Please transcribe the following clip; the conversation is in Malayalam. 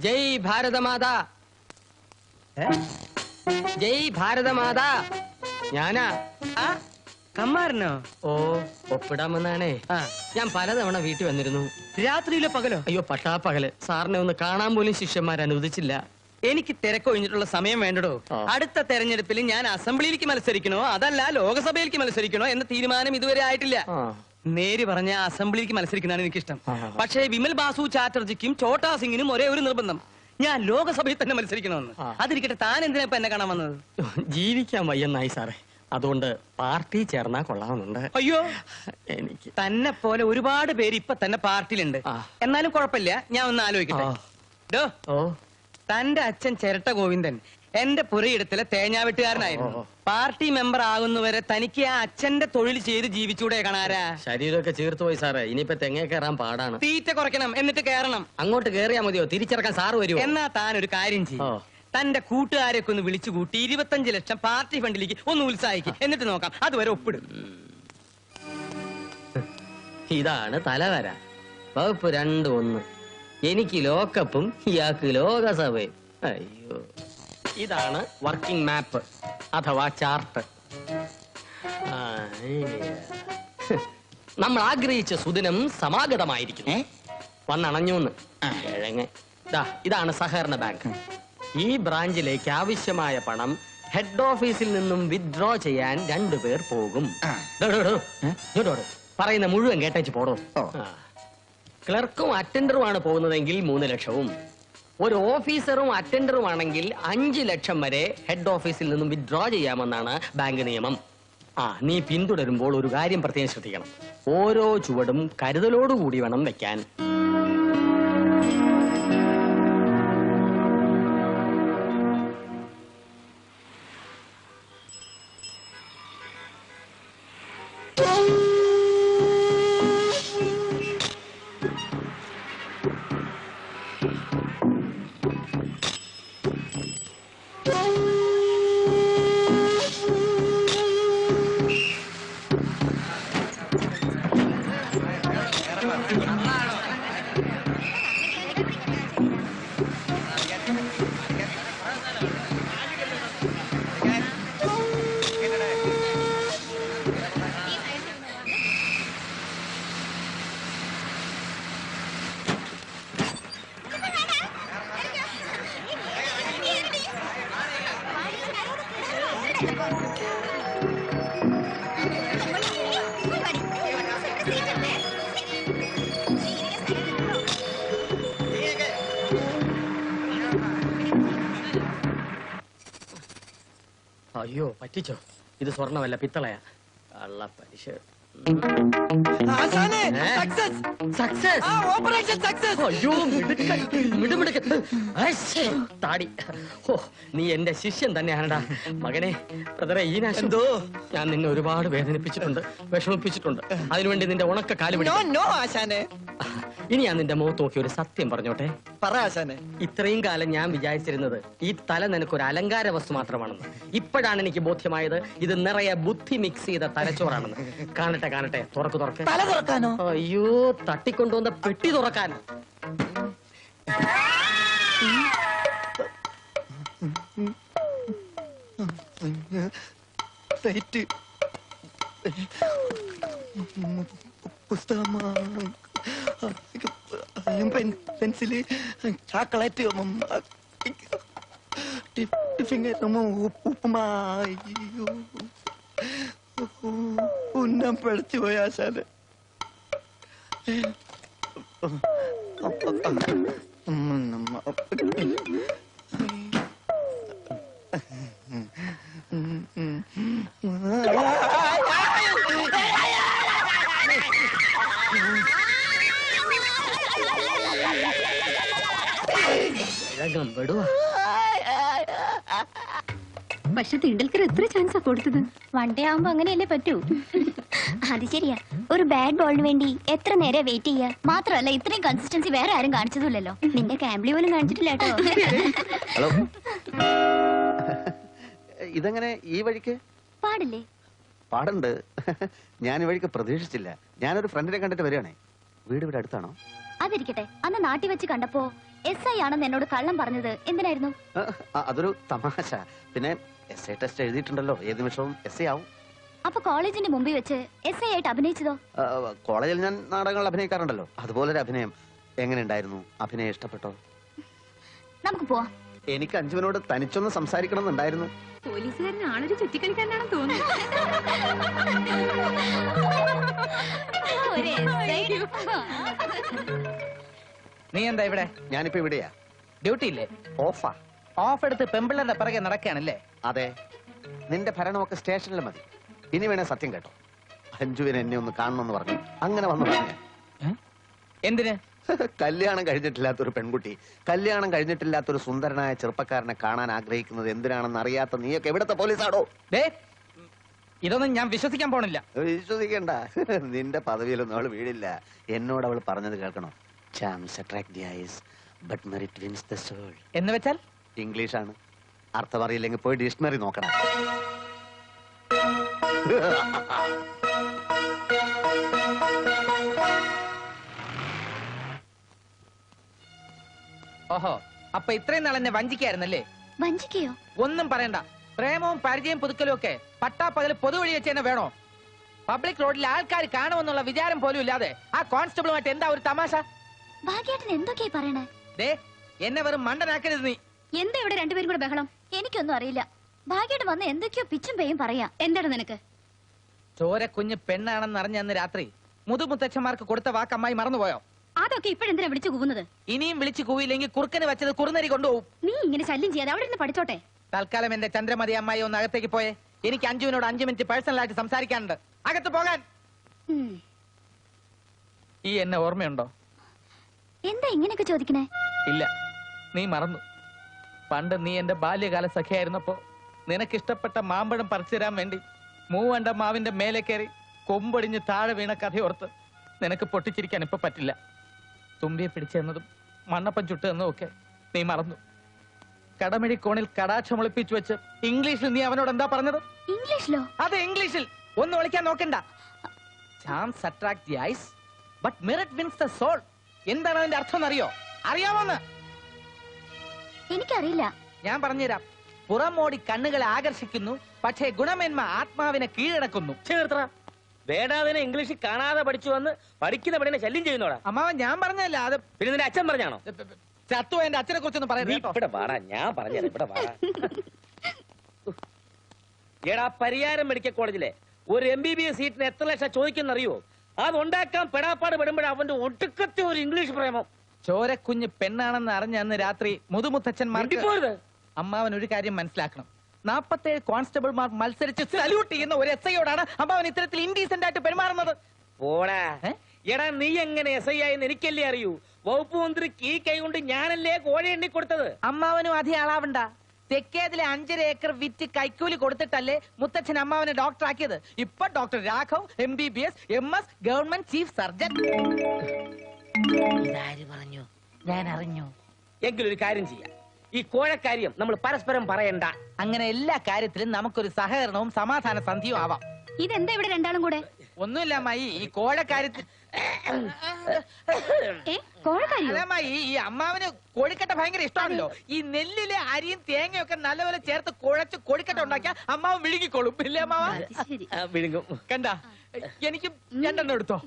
ജയ് ഭാരതമാതാ, ജയ് ഭാരതമാതാ. ഞാനാ. കമ്മാരനോ? ഓ, ഒപ്പിടാമെന്നാണേ. ഞാൻ പലതവണ വീട്ടിൽ വന്നിരുന്നു. രാത്രിയിലോ പകലോ? അയ്യോ, പട്ടാപ്പകല്. സാറിനെ ഒന്ന് കാണാൻ പോലും ശിഷ്യന്മാർ അനുവദിച്ചില്ല. എനിക്ക് തിരക്കൊഴിഞ്ഞിട്ടുള്ള സമയം വേണ്ടടോ. അടുത്ത തെരഞ്ഞെടുപ്പിൽ ഞാൻ അസംബ്ലിയിലേക്ക് മത്സരിക്കണോ അതല്ല ലോകസഭയിലേക്ക് മത്സരിക്കണോ എന്ന തീരുമാനം ഇതുവരെ ആയിട്ടില്ല. നേര് പറഞ്ഞ അസംബ്ലിയിലേക്ക് മത്സരിക്കുന്നതാണ് എനിക്കിഷ്ടം. പക്ഷേ വിമൽ ബാസു ചാറ്റർജിക്കും ചോട്ടാ സിംഗിനും ഒരേ ഒരു നിർബന്ധം, ഞാൻ ലോകസഭയിൽ തന്നെ മത്സരിക്കണമെന്ന്. അതിരിക്കട്ടെ, താൻ എന്തിനാ ഇപ്പൊ എന്നെ കാണാൻ വന്നത്? ജീവിക്കാൻ വയ്യെന്നായി സാറേ, അതുകൊണ്ട് പാർട്ടി ചേർന്നാ കൊള്ളാമെന്നുണ്ട്. അയ്യോ, എനിക്ക് തന്നെ പോലെ ഒരുപാട് പേര് ഇപ്പൊ തന്നെ പാർട്ടിയിലുണ്ട്. എന്നാലും കുഴപ്പമില്ല, ഞാൻ ഒന്ന് ആലോചിക്കട്ടെ. തന്റെ അച്ഛൻ ചിരട്ട ഗോവിന്ദൻ എന്റെ പുരയിടത്തിലെ തേങ്ങാവെട്ടുകാരനായിരുന്നു. പാർട്ടി മെമ്പർ ആകുന്നവരെ തനിക്ക് ആ അച്ഛന്റെ തൊഴിൽ ചെയ്ത് ജീവിച്ചൂടെ കാണാരാ? ശരീരമൊക്കെ ചേർത്ത് പോയി സാറേ, ഇനിയിപ്പോ തെങ്ങ കയറാൻ പാടാണ്. തീറ്റ കുറയ്ക്കണം, എന്നിട്ട് കയറണം. അങ്ങോട്ട് കയറിയാ മതിയോ? തിരിച്ചിറക്കാൻ സാറ് വരുമോ? എന്നാ താൻ ഒരു കാര്യം ചെയ്യും, തന്റെ കൂട്ടുകാരെയൊക്കെ ഒന്ന് വിളിച്ചു കൂട്ടി 25 ലക്ഷം പാർട്ടി ഫണ്ടിലേക്ക് ഒന്ന് ഉത്സാഹിക്കും, എന്നിട്ട് നോക്കാം. അതുവരെ ഒപ്പിടും. ഇതാണ് തലവര. വകുപ്പ് 2-1. എനിക്ക് ലോക്കപ്പും ഇയാൾക്ക് ലോകസഭയും. അയ്യോ, ഇതാണ് വർക്കിംഗ് മാപ്പ് അഥവാ ചാർട്ട്. നമ്മൾ ആഗ്രഹിച്ച സുദിനം സമാഗതമായിരിക്കുന്നു. വന്നണഞ്ഞൂന്ന് കിഴങ്ങ്. ഇതാണ് സഹകരണ ബാങ്ക്. ഈ ബ്രാഞ്ചിലേക്ക് ആവശ്യമായ പണം ഹെഡ് ഓഫീസിൽ നിന്നും വിത്ഡ്രോ ചെയ്യാൻ 2 പേർ പോകും. പറയുന്ന മുഴുവൻ കേട്ടേച്ച് പോടോ. ക്ലർക്കും അറ്റൻഡറുമാണ് പോകുന്നതെങ്കിൽ 3 ലക്ഷവും, ഒരു ഓഫീസറും അറ്റൻഡറും ആണെങ്കിൽ 5 ലക്ഷം വരെ ഹെഡ് ഓഫീസിൽ നിന്നും വിത്ഡ്രോ ചെയ്യാമെന്നാണ് ബാങ്ക് നിയമം. നീ പിന്തുടരുമ്പോൾ ഒരു കാര്യം പ്രത്യേകം ശ്രദ്ധിക്കണം. ഓരോ ചുവടും കരുതലോടുകൂടി വേണം വെക്കാൻ. അയ്യോ, പറ്റിച്ചോ? ഇത് സ്വർണ്ണമല്ല, പിത്തളയാ. കള്ള പലിശ. നീ എന്റെ ശിഷ്യൻ തന്നെയാണടാ മകനെ. ബ്രദറെ ഈനാശോ, ഞാൻ നിന്നെ ഒരുപാട് വേദനിപ്പിച്ചിട്ടുണ്ട്, വിഷമിപ്പിച്ചിട്ടുണ്ട്. അതിനുവേണ്ടി നിന്റെ ഉണക്ക കാല് പിടിക്കും. ഇനി ഞാൻ നിന്റെ മുഖത്ത് നോക്കി ഒരു സത്യം പറഞ്ഞോട്ടെ. ഇത്രയും കാലം ഞാൻ വിചാരിച്ചിരുന്നത് ഈ തല നിനക്കൊരു അലങ്കാര വസ്തു മാത്രമാണെന്ന്. ഇപ്പോഴാണ് എനിക്ക് ബോധ്യമായത് ഇത് നിറയെ ബുദ്ധി മിക്സ് ചെയ്ത തലച്ചോറാണെന്ന്. കാണട്ടെ കാണട്ടെ, തുറക്ക് തുറക്ക്. തല തുറക്കാനോ? അയ്യോ, തട്ടിക്കൊണ്ടുവന്ന പെട്ടി തുറക്കാൻ. പെൻസില്, ചോക്ലേറ്റ്, ഉപ്പുമായി ഉന്നം പിഴച്ചു പോയ ആശാന്. പക്ഷെ തിണ്ടൽക്കർ എത്ര ചാൻസാ കൊടുത്തത്? വൺ ഡേ ആവുമ്പോ അങ്ങനെയല്ലേ പറ്റൂ. അത് ശരിയാ, ഒരു ബാഡ് ബോളിന് വേണ്ടി എത്ര നേരം വെയിറ്റ് ചെയ്യാ. മാത്രമല്ല ഇത്രയും കൺസിസ്റ്റൻസി വേറെ ആരും കാണിച്ചതില്ലല്ലോ. നിന്റെ ക്യാമ്പിളി പോലും കാണിച്ചിട്ടില്ല കേട്ടോ. ഹലോ, ഇതെങ്ങനെ ഈ വഴിക്ക്? പാടില്ലേ? പാടുണ്ട്. ഞാൻ ഈ വഴിക്ക് പ്രതീക്ഷിച്ചില്ല. ഞാനൊരു ഫ്രണ്ടിനെ കണ്ടിട്ട് വരികയാണേ. വീട് ഇവിടെ അടുത്താണോ? അതിരിക്കട്ടെ, അന്ന് നാട്ടിൽ വെച്ച് കണ്ടപ്പോ SI ആണെന്ന് എന്നോട് കള്ളം പറഞ്ഞത് എന്തിനായിരുന്നു? അതൊരു തമാശ. പിന്നെ SI ടെസ്റ്റ് എഴുതിയിട്ടുണ്ടല്ലോ, ഏത് നിമിഷവും SI ആവും. അപ്പൊ കോളേജിന്റെ മുമ്പിൽ വെച്ച് SI ആയിട്ട് അഭിനയിച്ചതോ? കോളേജിൽ ഞാൻ നാടകങ്ങൾ അഭിനയിക്കാറുണ്ടല്ലോ, അതുപോലൊരു അഭിനയം. എങ്ങനെ ഉണ്ടായിരുന്നു? അഭിനയം ഇഷ്ടപ്പെട്ടോ? നമുക്ക് പോവാം. എനിക്ക് അഞ്ജുവിനോട് തനിച്ചൊന്ന് സംസാരിക്കണം എന്നുണ്ടായിരുന്നു. പോലീസുകാരൻ ആളൊരു ചുറ്റിക്കളിക്കാരനാണെന്ന് തോന്നുന്നു. ഒരു SI. നീ എന്താ ഇവിടെ? ഞാനിപ്പോ ഇവിടെയാ. ഡ്യൂട്ടി ഇല്ലേ? ഓഫാ. ഓഫ് എടുത്ത് പെമ്പിള്ളന്റെ പിറകെ നടക്കുകയാണല്ലേ? അതെ, നിന്റെ ഭരണമൊക്കെ സ്റ്റേഷനിൽ മതി. ഇനി വേണേ സത്യം കേട്ടോ, അഞ്ജുവിനെ എന്നെ ഒന്ന് കാണണമെന്ന് പറഞ്ഞു. അങ്ങനെ വന്നു പറഞ്ഞു. എന്തിന്? കല്യാണം കഴിഞ്ഞിട്ടില്ലാത്തൊരു പെൺകുട്ടി, കല്യാണം കഴിഞ്ഞിട്ടില്ലാത്തൊരു സുന്ദരനായ ചെറുപ്പക്കാരനെ കാണാൻ ആഗ്രഹിക്കുന്നത് എന്തിനാണെന്ന് അറിയാത്ത നീയൊക്കെ എവിടത്തെ പോലീസാണോ? ഇതൊന്നും ഞാൻ വിശ്വസിക്കാൻ പോണില്ല. വിശ്വസിക്കണ്ട, നിന്റെ പദവിയിലൊന്നും അവള് വീഴില്ല. എന്നോട് അവൾ പറഞ്ഞത് കേൾക്കണം. Charms attract the eyes, but merit wins the soul. എന്ന് വെച്ചാൽ? ഇംഗ്ലീഷാണ്, അർത്ഥം അറിയില്ലെങ്കിൽ പോയി ഡിക്ഷണറി നോക്കണം. ഓഹോ, അപ്പൊ ഇത്രയും നാൾ എന്നെ വഞ്ചിക്കായിരുന്നല്ലേ? വഞ്ചിക്കയോ? ഒന്നും പറയണ്ട. പ്രേമവും പരിചയം പുതുക്കലും ഒക്കെ പട്ടാപ്പകല് പൊതുവഴി വെച്ച് തന്നെ വേണോ? പബ്ലിക് റോഡിൽ ആൾക്കാർ കാണുമെന്നുള്ള വിചാരം പോലും ഇല്ലാതെ ആ കോൺസ്റ്റബിളുമായിട്ട് എന്താ ഒരു തമാശ? ഭാഗ്യേട്ടൻ എന്തൊക്കെയാ പറയണേ? ദേ, എന്നെ വെറും മണ്ടനാക്കരുത് നീ. എന്താ ഇവിടെ രണ്ടുപേരും കൂടെ ബഹളം? എനിക്കൊന്നും അറിയില്ല. ഭാഗ്യേട്ടൻ വന്ന് എന്തൊക്കെയോ പിച്ചും പേയും പറയാ. എന്താണ് നിനക്ക്? ചോര കുഞ്ഞ് പെണ്ണാണെന്ന് അറിഞ്ഞ അന്ന് രാത്രി മുതുമുത്തച്ഛന്മാർക്ക് കൊടുത്ത വാക്ക് അമ്മായി മറന്നുപോയോ? അതൊക്കെ ഇപ്പോഴെന്തിനാ വിളിച്ചു കൂവുന്നത്? ഇനിയും വിളിച്ചു കൂവില്ലെങ്കിൽ കുറുക്കന് വെച്ചത് കുറുനരി കൊണ്ടുപോകും. നീ ഇങ്ങനെ ശല്യം ചെയ്യാതെ അവിടെ നിന്ന് പഠിച്ചോട്ടെ. തൽക്കാലം എന്റെ ചന്ദ്രമതി അമ്മായി ഒന്ന് അകത്തേക്ക് പോയേ. എനിക്ക് അഞ്ജുവിനോട് 5 മിനിറ്റ് പേഴ്സണൽ ആയിട്ട് സംസാരിക്കാനുണ്ട്. അകത്ത് പോകാൻ. ഈ എന്നെ ഓർമ്മയുണ്ടോ? എന്താ ഇങ്ങനെയൊക്കെ ചോദിക്കണേ? ഇല്ല, നീ മറന്നു. പണ്ട് നീ എന്റെ ബാല്യകാല സഖിയായിരുന്നപ്പോ നിനക്കിഷ്ടപ്പെട്ട മാമ്പഴം പറിച്ചു തരാൻ വേണ്ടി മൂവണ്ട മാവിന്റെ മേലെ കയറി കൊമ്പൊടിഞ്ഞ് താഴെ വീണ കഥയോർത്ത് നിനക്ക് പൊട്ടിച്ചിരിക്കാൻ ഇപ്പൊ പറ്റില്ല. തുമ്പിയെ പിടിച്ചെന്നതും മണ്ണപ്പം ചുട്ടുവെന്നതും ഒക്കെ നീ മറന്നു. കടമിഴി കോണിൽ കടാക്ഷമൊളിപ്പിച്ചു വെച്ച് ഇംഗ്ലീഷിൽ നീ അവനോട് എന്താ പറഞ്ഞത്? ഇംഗ്ലീഷിലോ? അതെ, ഇംഗ്ലീഷിൽ. ഒന്ന് ഒളിക്കാൻ നോക്കണ്ട. Charms attract the eyes, but merit wins the soul. എന്താണ് അതിന്റെ അർത്ഥം എന്നറിയോ? അറിയാമോന്ന്? എനിക്കറിയില്ല. ഞാൻ പറഞ്ഞുതരാം. പുറമോടി കണ്ണുകളെ ആകർഷിക്കുന്നു, പക്ഷേ ഗുണമേന്മ ആത്മാവിനെ കീഴടക്കുന്നു. വേടാതിനെ ഇംഗ്ലീഷിൽ കാണാതെ പഠിച്ചു വന്ന് പഠിക്കുന്ന പടിനെ ശല്യം ചെയ്യുന്നോടാ. അമ്മാവൻ ഞാൻ പറഞ്ഞല്ല, അത് പിന്നെ നിന്റെ അച്ഛൻ പറഞ്ഞാണോ? ചത്തു എന്റെ അച്ഛനെ കുറിച്ചൊന്നും പറയുന്നത്. ഇവിടെ വാടാ, ഞാൻ പറഞ്ഞു ഇവിടെ വാടാ. എടാ, പരിയാരം മെഡിക്കൽ കോളേജിലെ ഒരു MBBS സീറ്റിന് എത്ര ലക്ഷം ചോദിക്കുന്നറിയോ? അതുണ്ടാക്കാൻ പെടാപ്പാട് പെടുമ്പോഴേ അവന്റെ ഒടുക്കത്തെ ഒരു ഇംഗ്ലീഷ് പ്രേമം. ചോരക്കുഞ്ഞ് പെണ്ണാണെന്ന് അറിഞ്ഞ അന്ന് രാത്രി മുതുമുത്തച്ഛന്മാർക്ക് പോരുത്. അമ്മാവൻ ഒരു കാര്യം മനസ്സിലാക്കണം. 47 കോൺസ്റ്റബിൾമാർ മത്സരിച്ച് സല്യൂട്ട് ചെയ്യുന്ന ഒരു SIയോടാണ് അമ്മാവൻ ഇത്തരത്തിൽ ഇൻഡീസെന്റ് ആയിട്ട് പെരുമാറുന്നത്. പോടാ. എടാ, നീ എങ്ങനെ SI ആയെന്ന് എനിക്കല്ലേ അറിയൂ. വകുപ്പ് മന്ത്രിക്ക് ഈ കൈ കൊണ്ട് ഞാനല്ലേ കോഴി എണ്ണി കൊടുത്തത്. അമ്മാവനും അധികം ആളാവണ്ട. തെക്കേതിലെ 5.5 ഏക്കർ വിറ്റ് കൈക്കൂലി കൊടുത്തിട്ടല്ലേ മുത്തച്ഛൻ അമ്മാവനെ ഡോക്ടർ ആക്കിയത്. ഇപ്പൊ doctor Raghav MBBS MS government chief surgeon. ഇതാര് പറഞ്ഞു? ഞാൻ അറിഞ്ഞു. എങ്കിലൊരു കാര്യം ചെയ്യാം, ഈ കോഴക്കാര്യം നമ്മൾ പരസ്പരം പറയണ്ട. അങ്ങനെ എല്ലാ കാര്യത്തിലും നമുക്കൊരു സഹകരണവും സമാധാന സന്ധിയും ആവാം. ഇതെന്താ ഇവിടെ രണ്ടാളും കൂടെ? ഒന്നുമില്ല അമ്മായി, ഈ കോഴക്കാര്യത്തിൽ അല്ലമ്മായി, ഈ അമ്മാവന് കോഴിക്കട്ട ഭയങ്കര ഇഷ്ടമാണല്ലോ. ഈ നെല്ലിലെ അരിയും തേങ്ങയൊക്കെ നല്ലപോലെ ചേർത്ത് കുഴച്ച് കോഴിക്കട്ട ഉണ്ടാക്കിയാൽ അമ്മാവൻ വിഴുങ്ങിക്കോളും. ഇല്ലേ അമ്മാവ? വിഴുങ്ങും. കണ്ട, എനിക്കും 2 എടുത്തോ.